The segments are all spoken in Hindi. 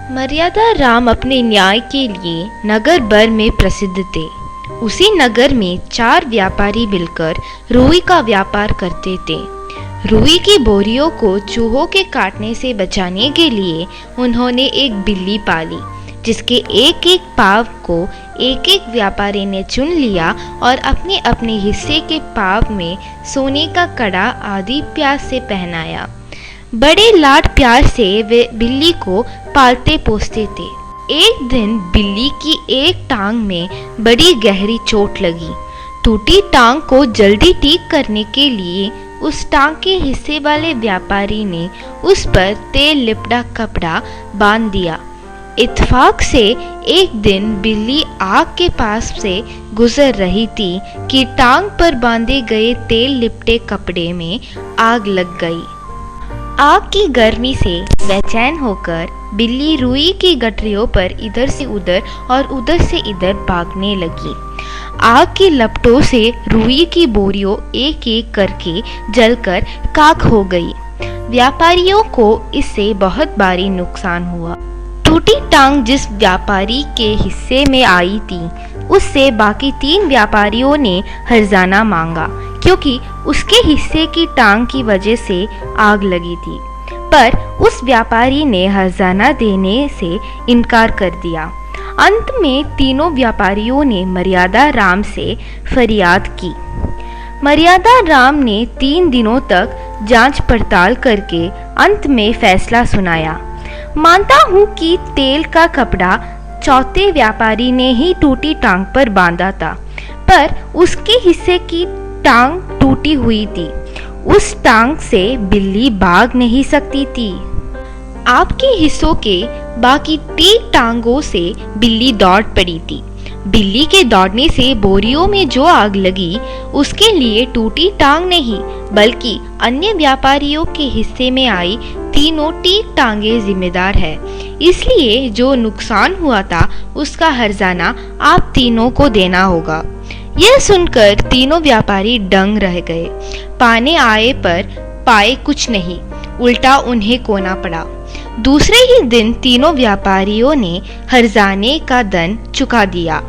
मर्यादा राम अपने न्याय के लिए नगर भर में प्रसिद्ध थे। उसी नगर में 4 व्यापारी मिलकर रुई का व्यापार करते थे। रुई की बोरियों को चूहों के काटने से बचाने के लिए उन्होंने एक बिल्ली पाली, जिसके एक एक पाँव को एक एक व्यापारी ने चुन लिया और अपने अपने हिस्से के पाँव में सोने का कड़ा आदि प्यार से पहनाया। बड़े लाड प्यार से वे बिल्ली को पालते पोसते थे। एक दिन बिल्ली की एक टांग में बड़ी गहरी चोट लगी। टूटी टांग को जल्दी ठीक करने के लिए उस टांग के हिस्से वाले व्यापारी ने उस पर तेल लिपटा कपड़ा बांध दिया। इत्तेफाक से एक दिन बिल्ली आग के पास से गुजर रही थी कि टांग पर बांधे गए तेल लिपटे कपड़े में आग लग गई। आग की गर्मी से बेचैन होकर बिल्ली रुई की गठरियों पर इधर से उधर और उधर से इधर भागने लगी। आग की लपटों से रुई की बोरियों एक एक करके जलकर खाक हो गई। व्यापारियों को इससे बहुत भारी नुकसान हुआ। टूटी टांग जिस व्यापारी के हिस्से में आई थी, उससे बाकी 3 व्यापारियों ने हर्जाना मांगा, क्योंकि उसके हिस्से की टांग की वजह से आग लगी थी। पर उस व्यापारी ने हर्जाना देने से इनकार कर दिया। अंत में तीनों व्यापारियों ने मर्यादा राम से फरियाद की। मर्यादा राम ने 3 दिनों तक जांच पड़ताल करके अंत में फैसला सुनाया। मानता हूँ कि तेल का कपड़ा चौथे व्यापारी ने ही टूटी टांग पर बांधा था, पर उसके हिस्से की टांग टूटी हुई थी। उस टांग से बिल्ली भाग नहीं सकती थी। आपके हिस्सों के बाकी 3 टांगों से बिल्ली दौड़ पड़ी थी। बिल्ली के दौड़ने से बोरियों में जो आग लगी, उसके लिए टूटी टांग नहीं, बल्कि अन्य व्यापारियों के हिस्से में आई तीनों ठीक टांगे जिम्मेदार है। इसलिए जो नुकसान हुआ था, उसका हर्जाना आप तीनों को देना होगा। यह सुनकर तीनों व्यापारी दंग रह गए। पाने आए पर पाए कुछ नहीं, उल्टा उन्हें कोना पड़ा। दूसरे ही दिन तीनों व्यापारियों ने हर्जाने का धन चुका दिया।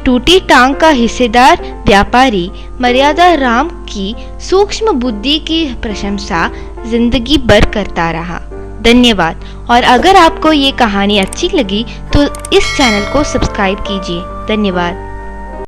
टूटी टांग का हिस्सेदार व्यापारी मर्यादा राम की सूक्ष्म बुद्धि की प्रशंसा जिंदगी भर करता रहा। धन्यवाद। और अगर आपको ये कहानी अच्छी लगी तो इस चैनल को सब्सक्राइब कीजिए। धन्यवाद।